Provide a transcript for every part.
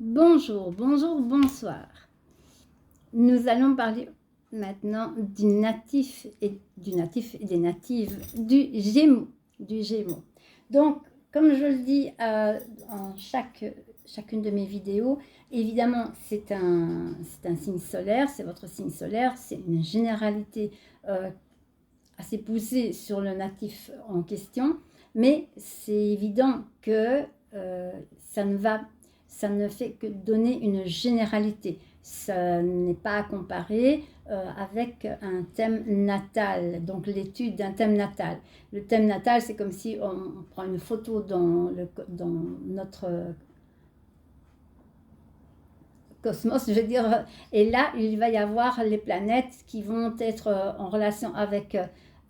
Bonjour, bonjour, bonsoir. Nous allons parler maintenant du natif et des natives du Gémeaux. Donc, comme je le dis en chacune de mes vidéos, évidemment, c'est un signe solaire, c'est votre signe solaire, c'est une généralité assez poussée sur le natif en question, mais c'est évident que ça ne fait que donner une généralité. Ça n'est pas à comparer avec un thème natal, donc l'étude d'un thème natal. Le thème natal, c'est comme si on prend une photo dans notre cosmos, je veux dire, et là, il va y avoir les planètes qui vont être en relation avec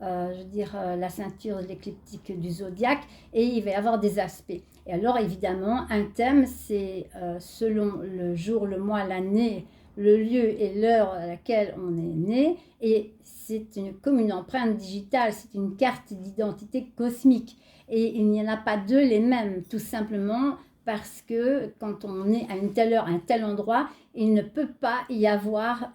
je veux dire, la ceinture de l'écliptique du zodiaque, et il va y avoir des aspects. Et alors, évidemment, un thème, c'est selon le jour, le mois, l'année, le lieu et l'heure à laquelle on est né, et c'est comme une empreinte digitale, c'est une carte d'identité cosmique. Et il n'y en a pas deux les mêmes, tout simplement parce que quand on est à une telle heure, à un tel endroit, il ne peut pas y avoir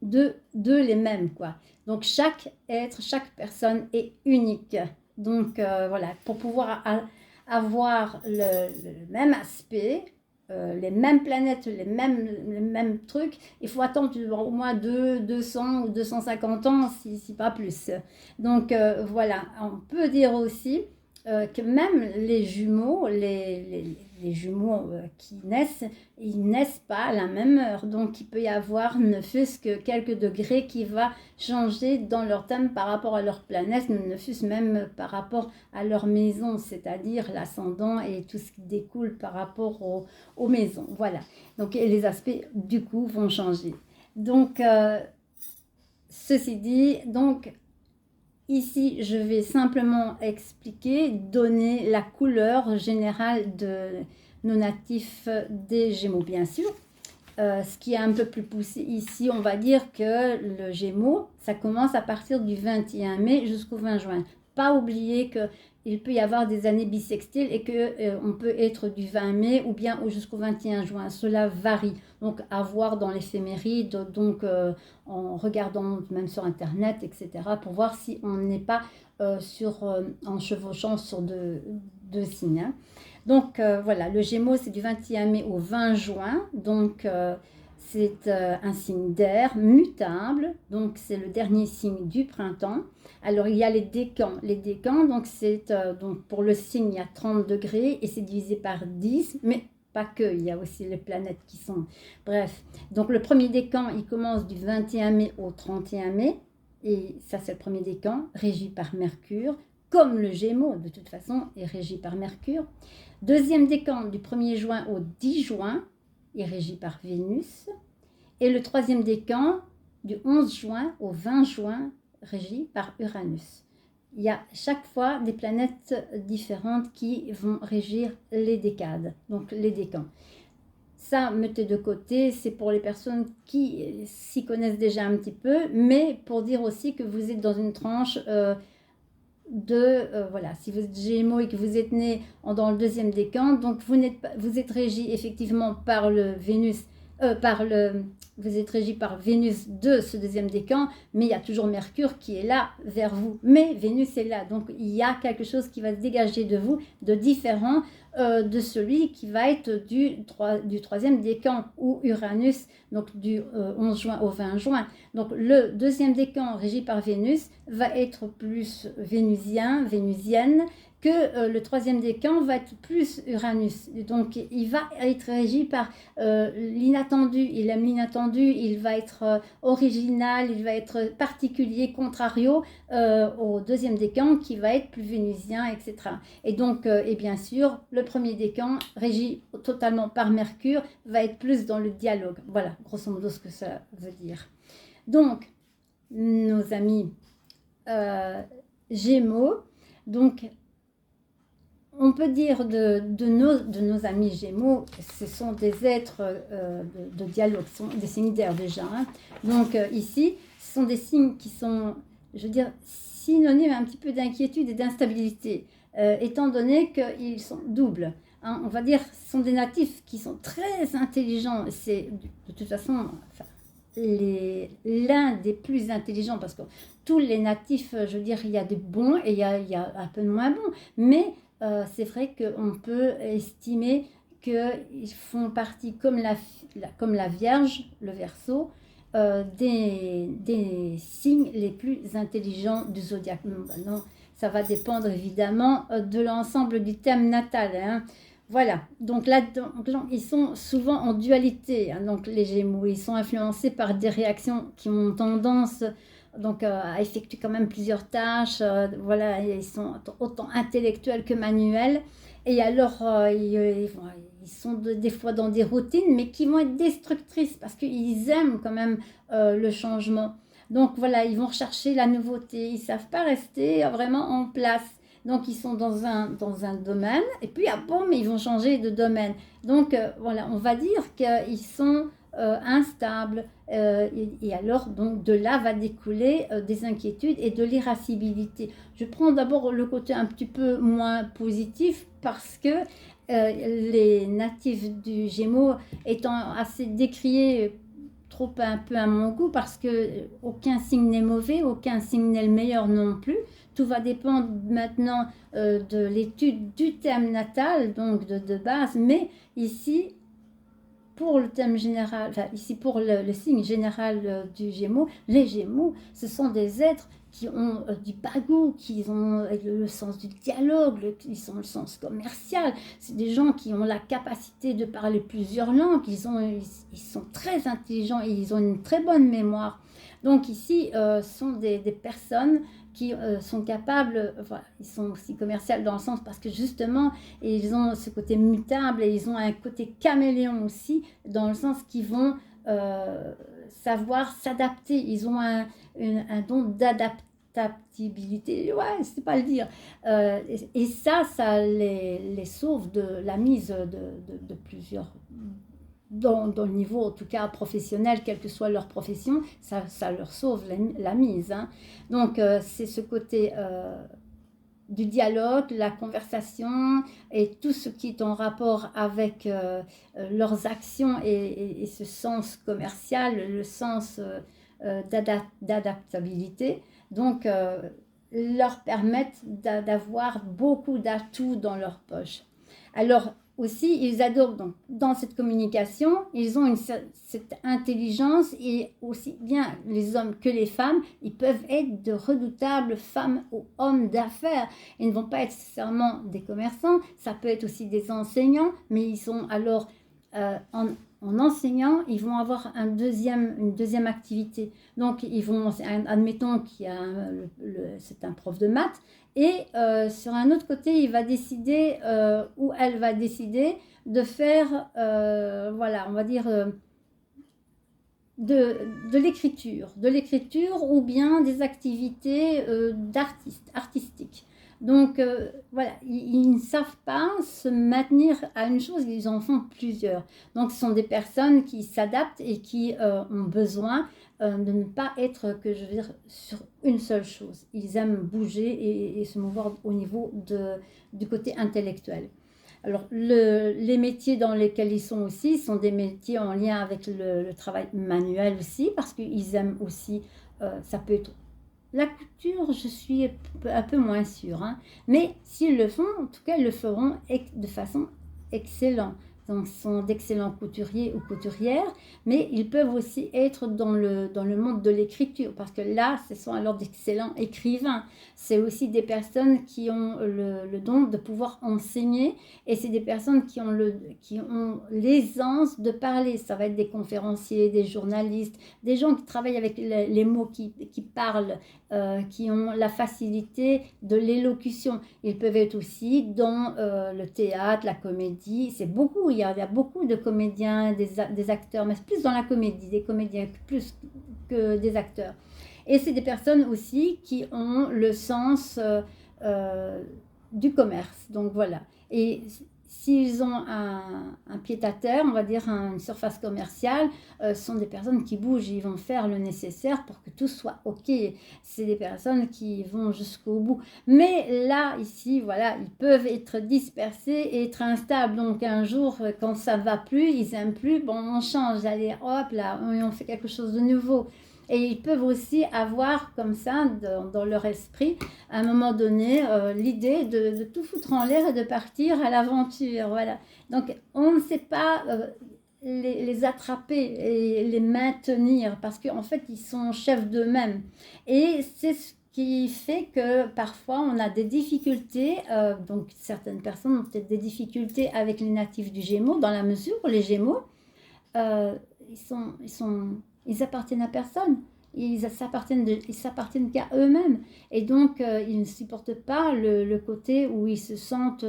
deux les mêmes, quoi. Donc chaque être, chaque personne est unique. Donc voilà, pour pouvoir avoir le même aspect, les mêmes planètes, les mêmes trucs, il faut attendre au moins 200 ou 250 ans, si pas plus. Donc voilà, on peut dire aussi que même les jumeaux, les jumeaux qui naissent, ils naissent pas à la même heure. Donc il peut y avoir ne fût-ce que quelques degrés qui va changer dans leur thème par rapport à leur planète, ne fût-ce même par rapport à leur maison, c'est-à-dire l'ascendant et tout ce qui découle par rapport aux maisons. Voilà. Donc et les aspects du coup vont changer. Donc ceci dit, donc ici, je vais simplement expliquer, donner la couleur générale de nos natifs des Gémeaux, bien sûr. Ce qui est un peu plus poussé ici, on va dire que le Gémeaux, ça commence à partir du 21 mai jusqu'au 20 juin. Pas oublier qu'il peut y avoir des années bissextiles et qu'on peut être du 20 mai ou bien jusqu'au 21 juin. Cela varie. Donc, à voir dans l'éphéméride, donc en regardant même sur Internet, etc., pour voir si on n'est pas en chevauchant sur deux signes. Hein. Donc voilà, le Gémeaux, c'est du 21 mai au 20 juin. Donc c'est un signe d'air mutable. Donc c'est le dernier signe du printemps. Alors il y a les décans. Les décans, donc c'est donc pour le signe, il y a 30 degrés et c'est divisé par 10. Mais pas que, il y a aussi les planètes qui sont... Bref, donc le premier décan, il commence du 21 mai au 31 mai. Et ça, c'est le premier décan, régi par Mercure. Comme le Gémeaux, de toute façon, est régi par Mercure. Deuxième décan du 1er juin au 10 juin est régi par Vénus. Et le troisième décan du 11 juin au 20 juin régi par Uranus. Il y a chaque fois des planètes différentes qui vont régir les décades, donc les décans. Ça, mettez de côté, c'est pour les personnes qui s'y connaissent déjà un petit peu, mais pour dire aussi que vous êtes dans une tranche... voilà, si vous êtes Gémeaux et que vous êtes né dans le deuxième décan, donc vous êtes régi effectivement par le Vénus, vous êtes régi par Vénus de ce deuxième décan, mais il y a toujours Mercure qui est là vers vous, mais Vénus est là, donc il y a quelque chose qui va se dégager de vous de différent de celui qui va être du troisième décan ou Uranus, donc du 11 juin au 20 juin. Donc le deuxième décan régi par Vénus va être plus vénusienne, que le troisième décan va être plus Uranus. Donc il va être régi par l'inattendu, il aime l'inattendu, il va être original, il va être particulier, contrario au deuxième décan qui va être plus vénusien, etc. Et donc, et bien sûr, le premier décan, régi totalement par Mercure, va être plus dans le dialogue. Voilà, grosso modo ce que ça veut dire. Donc, nos amis Gémeaux, donc on peut dire de nos amis Gémeaux, ce sont des êtres de dialogue, ce sont des signes d'air déjà. Hein. Donc ici, ce sont des signes qui sont, je veux dire, synonymes un petit peu d'inquiétude et d'instabilité, étant donné qu'ils sont doubles. hein, on va dire, sont des natifs qui sont très intelligents. C'est de toute façon enfin, l'un des plus intelligents parce que tous les natifs, je veux dire, il y a des bons et il y a un peu de moins bons. Mais c'est vrai qu'on peut estimer qu'ils font partie, comme la Vierge, le Verseau, des signes les plus intelligents du zodiaque. Non, ça va dépendre évidemment de l'ensemble du thème natal. Hein. Voilà, donc là, ils sont souvent en dualité, hein, donc les Gémeaux, ils sont influencés par des réactions qui ont tendance donc, à effectuer quand même plusieurs tâches, voilà, ils sont autant intellectuels que manuels, et alors ils sont des fois dans des routines, mais qui vont être destructrices, parce qu'ils aiment quand même le changement. Donc voilà, ils vont rechercher la nouveauté, ils ne savent pas rester vraiment en place. Donc, ils sont dans un domaine, et puis, ah bon, mais ils vont changer de domaine. Donc, voilà, on va dire qu'ils sont instables. Et alors, donc, de là va découler des inquiétudes et de l'irascibilité. Je prends d'abord le côté un petit peu moins positif parce que les natifs du Gémeaux étant assez décriés trop un peu à mon goût parce que aucun signe n'est mauvais, aucun signe n'est le meilleur non plus. Tout va dépendre maintenant de l'étude du thème natal, donc de base, mais ici, pour le thème général, enfin ici pour le signe général du Gémeaux, les Gémeaux, ce sont des êtres qui ont du bagou, qui ont le sens du dialogue, ils ont le sens commercial. C'est des gens qui ont la capacité de parler plusieurs langues, ils sont très intelligents et ils ont une très bonne mémoire. Donc ici, sont des personnes qui sont capables, enfin, ils sont aussi commerciaux dans le sens parce que justement, ils ont ce côté mutable et ils ont un côté caméléon aussi, dans le sens qu'ils vont savoir s'adapter. Ils ont un don d'adaptabilité, ouais, c'est pas le dire. Et ça les sauve de la mise de plusieurs dans le niveau, en tout cas professionnel, quelle que soit leur profession, ça leur sauve la mise. Hein. Donc, c'est ce côté du dialogue, la conversation et tout ce qui est en rapport avec leurs actions et ce sens commercial, le sens d'adaptabilité. Donc, leur permettent d'avoir beaucoup d'atouts dans leur poche. Alors, aussi, ils adorent donc, dans cette communication, ils ont cette intelligence et aussi bien les hommes que les femmes, ils peuvent être de redoutables femmes ou hommes d'affaires. Ils ne vont pas être nécessairement des commerçants, ça peut être aussi des enseignants, mais ils sont alors en enseignant, ils vont avoir une deuxième activité. Donc, admettons qu'il y a c'est un prof de maths, et sur un autre côté, il va décider, ou elle va décider de faire, voilà, on va dire, de l'écriture ou bien des activités artistiques. Donc, voilà, ils ne savent pas se maintenir à une chose, ils en font plusieurs. Donc, ce sont des personnes qui s'adaptent et qui ont besoin de ne pas être, que je veux dire, sur une seule chose. Ils aiment bouger et se mouvoir au niveau du côté intellectuel. Alors, les métiers dans lesquels ils sont aussi sont des métiers en lien avec le travail manuel aussi, parce qu'ils aiment aussi, ça peut être la couture, je suis un peu moins sûre, hein. Mais s'ils le font, en tout cas, ils le feront de façon excellente. Donc, ce sont d'excellents couturiers ou couturières, mais ils peuvent aussi être dans le monde de l'écriture, parce que là, ce sont alors d'excellents écrivains. C'est aussi des personnes qui ont le don de pouvoir enseigner, et c'est des personnes qui ont l'aisance de parler. Ça va être des conférenciers, des journalistes, des gens qui travaillent avec les mots, qui parlent, qui ont la facilité de l'élocution. Ils peuvent être aussi dans le théâtre, la comédie. C'est beaucoup, il y a beaucoup de comédiens, des acteurs, mais c'est plus dans la comédie, des comédiens plus que des acteurs. Et c'est des personnes aussi qui ont le sens du commerce. Donc voilà. Et s'ils ont un pied-à-terre, on va dire une surface commerciale, ce sont des personnes qui bougent, ils vont faire le nécessaire pour que tout soit OK. C'est des personnes qui vont jusqu'au bout. Mais là, ici, voilà, ils peuvent être dispersés et être instables. Donc un jour, quand ça ne va plus, ils n'aiment plus, bon, on change, allez, hop, là, on fait quelque chose de nouveau. Et ils peuvent aussi avoir comme ça, dans leur esprit, à un moment donné, l'idée de tout foutre en l'air et de partir à l'aventure. Voilà. Donc, on ne sait pas les attraper et les maintenir parce qu'en fait, ils sont chefs d'eux-mêmes. Et c'est ce qui fait que parfois, on a des difficultés. Donc, certaines personnes ont peut-être des difficultés avec les natifs du Gémeaux, dans la mesure où les Gémeaux, euh, ils appartiennent à personne. Ils s'appartiennent qu'à eux-mêmes. Et donc, ils ne supportent pas le côté où ils se sentent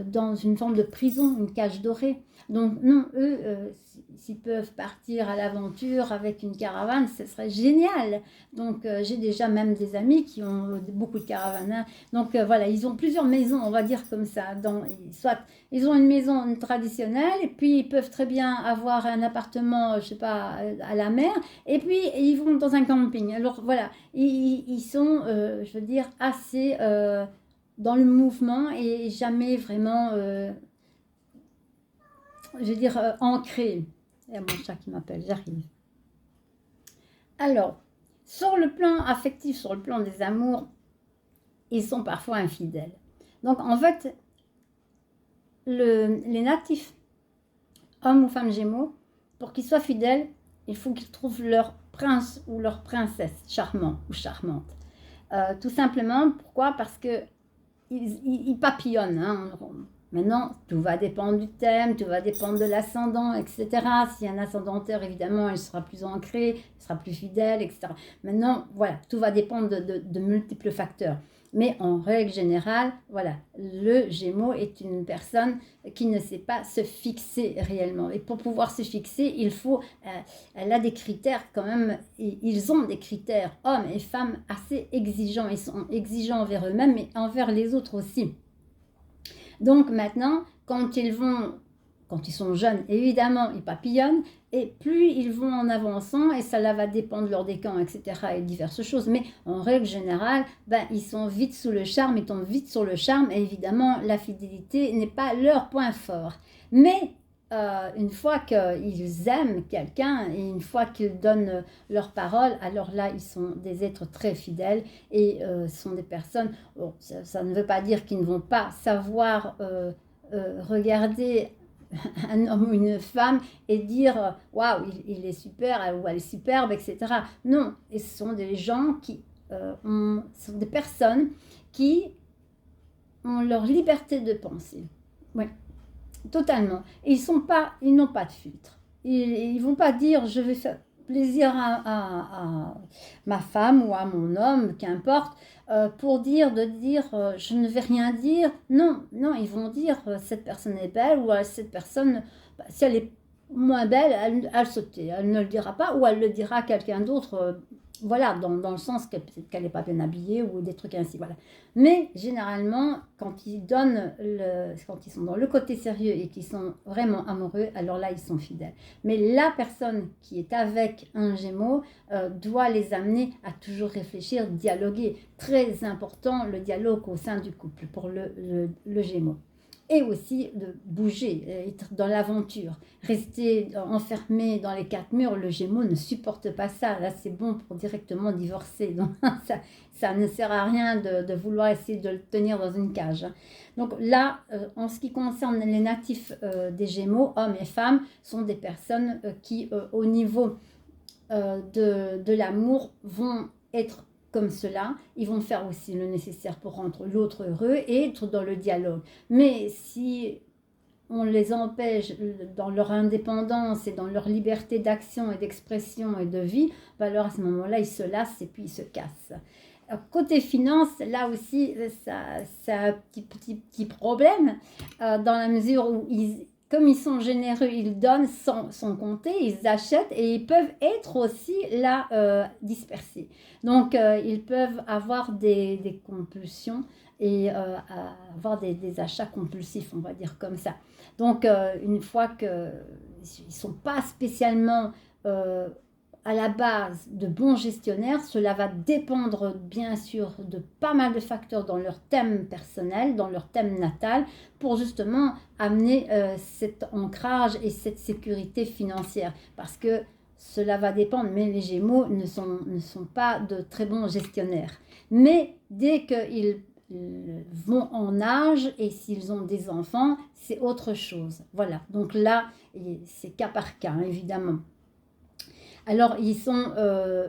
dans une forme de prison, une cage dorée. Donc, non, eux, s'ils peuvent partir à l'aventure avec une caravane, ce serait génial. Donc, j'ai déjà même des amis qui ont beaucoup de caravanes. Hein. Donc, voilà, ils ont plusieurs maisons, on va dire comme ça. Soit ils ont une maison traditionnelle et puis ils peuvent très bien avoir un appartement, je sais pas, à la mer. Et puis ils vont dans un camping. Alors voilà, ils sont, je veux dire, assez dans le mouvement et jamais vraiment, je veux dire, ancrés. Il y a mon chat qui m'appelle, j'arrive. Alors, sur le plan affectif, sur le plan des amours, ils sont parfois infidèles. Donc en fait, les natifs, hommes ou femmes Gémeaux, pour qu'ils soient fidèles, il faut qu'ils trouvent leur prince ou leur princesse charmant ou charmante. Tout simplement, pourquoi? Parce que ils papillonnent. Hein. Maintenant, tout va dépendre du thème, tout va dépendre de l'ascendant, etc. Si un ascendanteur, évidemment, il sera plus ancré, il sera plus fidèle, etc. Maintenant, voilà, tout va dépendre de multiples facteurs. Mais en règle générale, voilà, le Gémeaux est une personne qui ne sait pas se fixer réellement. Et pour pouvoir se fixer, il faut, elle a des critères quand même, ils ont des critères, hommes et femmes, assez exigeants. Ils sont exigeants envers eux-mêmes, mais envers les autres aussi. Donc maintenant, quand ils sont jeunes, évidemment, ils papillonnent, et plus ils vont en avançant, et ça là va dépendre de leur décan, etc., et diverses choses, mais en règle générale, ils sont vite sous le charme, ils tombent vite sur le charme, et évidemment, la fidélité n'est pas leur point fort. Mais une fois qu'ils aiment quelqu'un, et une fois qu'ils donnent leur parole, alors là, ils sont des êtres très fidèles, et sont des personnes, bon, ça ne veut pas dire qu'ils ne vont pas savoir regarder un homme ou une femme et dire waouh, il est super ou elle est superbe, etc. Non, et ce sont des gens ce sont des personnes qui ont leur liberté de penser. Oui, totalement. Et ils n'ont pas de filtre. Ils vont pas dire je vais faire plaisir à ma femme ou à mon homme, qu'importe, pour dire je ne vais rien dire. Non, non, ils vont dire cette personne est belle ou cette personne, si elle est moins belle, elle se tait, elle ne le dira pas ou elle le dira à quelqu'un d'autre. Voilà, dans le sens qu'elle n'est pas bien habillée ou des trucs ainsi, voilà. Mais généralement, quand ils sont dans le côté sérieux et qu'ils sont vraiment amoureux, alors là, ils sont fidèles. Mais la personne qui est avec un Gémeaux doit les amener à toujours réfléchir, dialoguer. Très important, le dialogue au sein du couple pour le Gémeaux. Et aussi de bouger, être dans l'aventure. Rester enfermé dans les quatre murs, le Gémeaux ne supporte pas ça. Là, c'est bon pour directement divorcer. Donc, ça ne sert à rien de vouloir essayer de le tenir dans une cage. Donc là, en ce qui concerne les natifs des Gémeaux, hommes et femmes, sont des personnes qui, au niveau de l'amour, vont être comme cela, ils vont faire aussi le nécessaire pour rendre l'autre heureux et être dans le dialogue. Mais si on les empêche dans leur indépendance et dans leur liberté d'action et d'expression et de vie, alors à ce moment-là, ils se lassent et puis ils se cassent. Côté finance, là aussi, ça a un petit problème dans la mesure où comme ils sont généreux, ils donnent sans compter, ils achètent et ils peuvent être aussi là dispersés. Donc, ils peuvent avoir des compulsions et à avoir des achats compulsifs, on va dire comme ça. Donc, une fois qu'ils ne sont pas spécialement à la base de bons gestionnaires, cela va dépendre bien sûr de pas mal de facteurs dans leur thème personnel, dans leur thème natal, pour justement amener cet ancrage et cette sécurité financière. Parce que cela va dépendre, mais les Gémeaux ne sont pas de très bons gestionnaires. Mais dès qu'ils vont en âge et s'ils ont des enfants, c'est autre chose. Voilà, donc là, c'est cas par cas, hein, évidemment. Alors, ils sont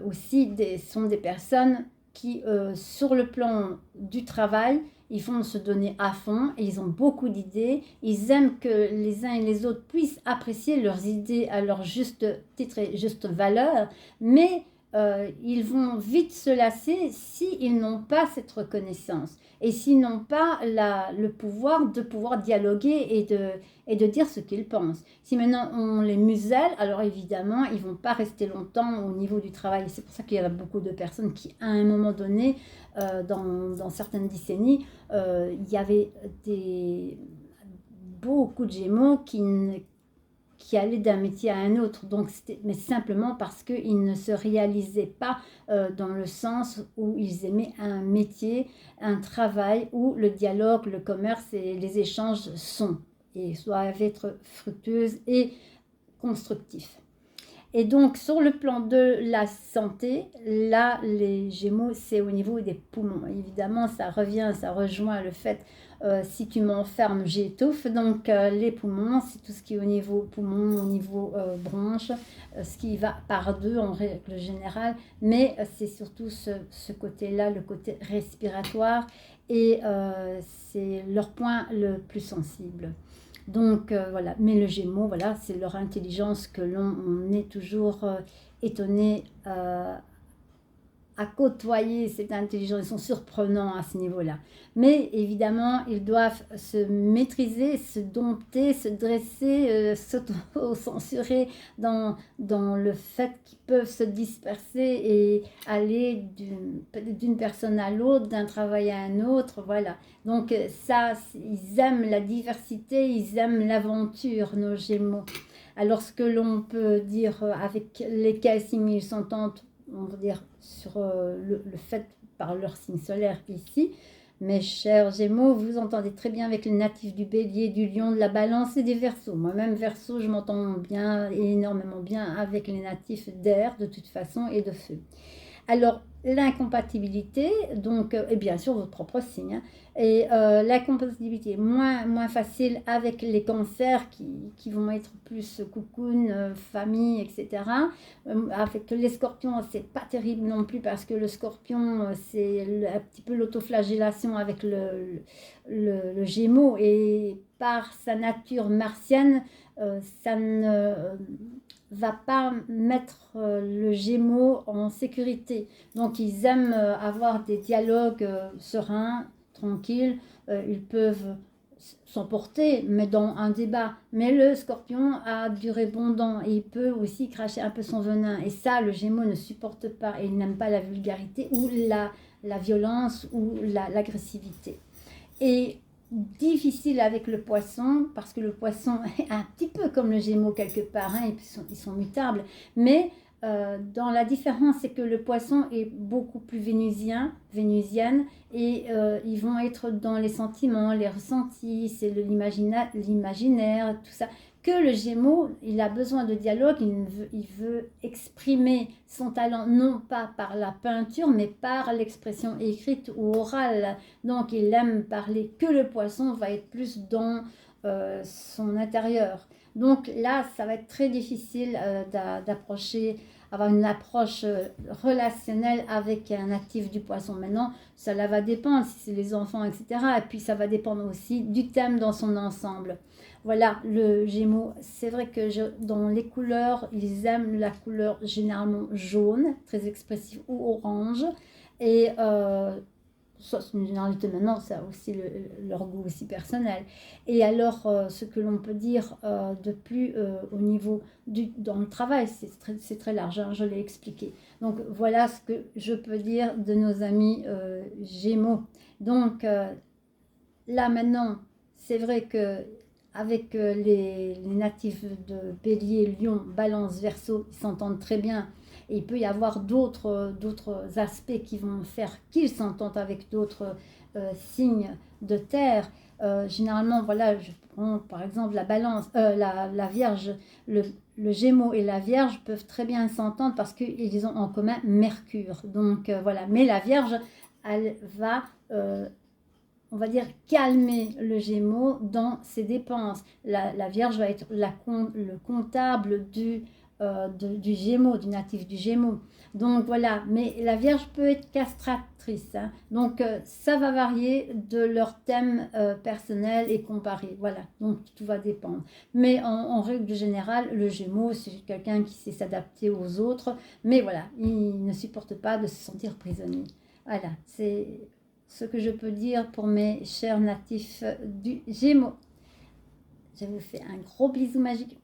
aussi sont des personnes qui, sur le plan du travail, ils vont se donner à fond et ils ont beaucoup d'idées. Ils aiment que les uns et les autres puissent apprécier leurs idées à leur juste titre et juste valeur, mais ils vont vite se lasser s'ils n'ont pas cette reconnaissance et s'ils n'ont pas le pouvoir de pouvoir dialoguer et de dire ce qu'ils pensent. Si maintenant on les muselle, alors évidemment, ils ne vont pas rester longtemps au niveau du travail. C'est pour ça qu'il y a beaucoup de personnes qui, à un moment donné, dans certaines décennies, il y avait beaucoup de Gémeaux qui allaient d'un métier à un autre, donc mais simplement parce qu'ils ne se réalisaient pas dans le sens où ils aimaient un métier, un travail où le dialogue, le commerce et les échanges sont et doivent être fructueuses et constructifs. Et donc, sur le plan de la santé, là, les Gémeaux, c'est au niveau des poumons. Évidemment, ça rejoint le fait, si tu m'enfermes, j'étouffe. Donc, les poumons, c'est tout ce qui est au niveau poumon, au niveau bronche, ce qui va par deux en règle générale. Mais c'est surtout ce côté-là, le côté respiratoire. Et c'est leur point le plus sensible. Donc voilà, mais le Gémeaux, voilà, c'est leur intelligence que l'on est toujours étonné à côtoyer cette intelligence. Ils sont surprenants à ce niveau-là. Mais évidemment, ils doivent se maîtriser, se dompter, se dresser, s'auto-censurer dans le fait qu'ils peuvent se disperser et aller d'une personne à l'autre, d'un travail à un autre, voilà. Donc ça, ils aiment la diversité, ils aiment l'aventure, nos Gémeaux. Alors ce que l'on peut dire avec lesquels ils s'entendent, on va dire, sur le fait par leur signe solaire ici. Mes chers Gémeaux, vous entendez très bien avec les natifs du Bélier, du Lion, de la Balance et des Verseaux. Moi-même, Verseau, je m'entends bien, énormément bien avec les natifs d'air, de toute façon, et de feu. Alors, l'incompatibilité, donc, et bien sûr votre propre signe, hein, et l'incompatibilité est moins facile avec les cancers qui vont être plus cocoon, famille, etc. Avec les scorpions, c'est pas terrible non plus parce que le scorpion, c'est un petit peu l'autoflagellation avec le Gémeaux et par sa nature martienne, ça ne va pas mettre le Gémeaux en sécurité. Donc ils aiment avoir des dialogues sereins, tranquilles. Ils peuvent s'emporter, mais dans un débat. Mais le Scorpion a du répondant et il peut aussi cracher un peu son venin. Et ça, le Gémeaux ne supporte pas et il n'aime pas la vulgarité ou la violence ou l'agressivité. Et difficile avec le Poisson, parce que le Poisson est un petit peu comme le Gémeaux quelque part, hein, ils sont mutables, mais dans la différence, c'est que le Poisson est beaucoup plus vénusienne, et ils vont être dans les sentiments, les ressentis, c'est l'imaginaire, tout ça. Que le Gémeaux, il a besoin de dialogue, il veut exprimer son talent non pas par la peinture, mais par l'expression écrite ou orale. Donc il aime parler, que le Poisson va être plus dans son intérieur. Donc là, ça va être très difficile avoir une approche relationnelle avec un natif du Poisson. Maintenant, ça va dépendre si c'est les enfants, etc. Et puis ça va dépendre aussi du thème dans son ensemble. Voilà, le Gémeaux, c'est vrai que dans les couleurs, ils aiment la couleur généralement jaune, très expressive, ou orange. Et Ça, c'est une généralité maintenant, ça a aussi leur goût aussi personnel. Et alors, ce que l'on peut dire de plus au niveau dans le travail, c'est très large, hein, je l'ai expliqué. Donc, voilà ce que je peux dire de nos amis Gémeaux. Donc, là maintenant, c'est vrai que avec les natifs de Bélier, Lion, Balance, Verseau, ils s'entendent très bien. Et il peut y avoir d'autres aspects qui vont faire qu'ils s'entendent avec d'autres signes de terre. Généralement, voilà, je prends par exemple la Balance, la Vierge, le Gémeaux et la Vierge peuvent très bien s'entendre parce qu'ils ont en commun Mercure. Donc voilà, mais la Vierge, elle va on va dire, calmer le Gémeaux dans ses dépenses. La Vierge va être le comptable du Gémeaux, du natif du Gémeaux. Donc voilà, mais la Vierge peut être castratrice. Hein. Donc ça va varier de leur thème personnel et comparé. Voilà, donc tout va dépendre. Mais en règle générale, le Gémeaux, c'est quelqu'un qui sait s'adapter aux autres. Mais voilà, il ne supporte pas de se sentir prisonnier. Voilà, c'est ce que je peux dire pour mes chers natifs du Gémeaux. Je vous fais un gros bisou magique.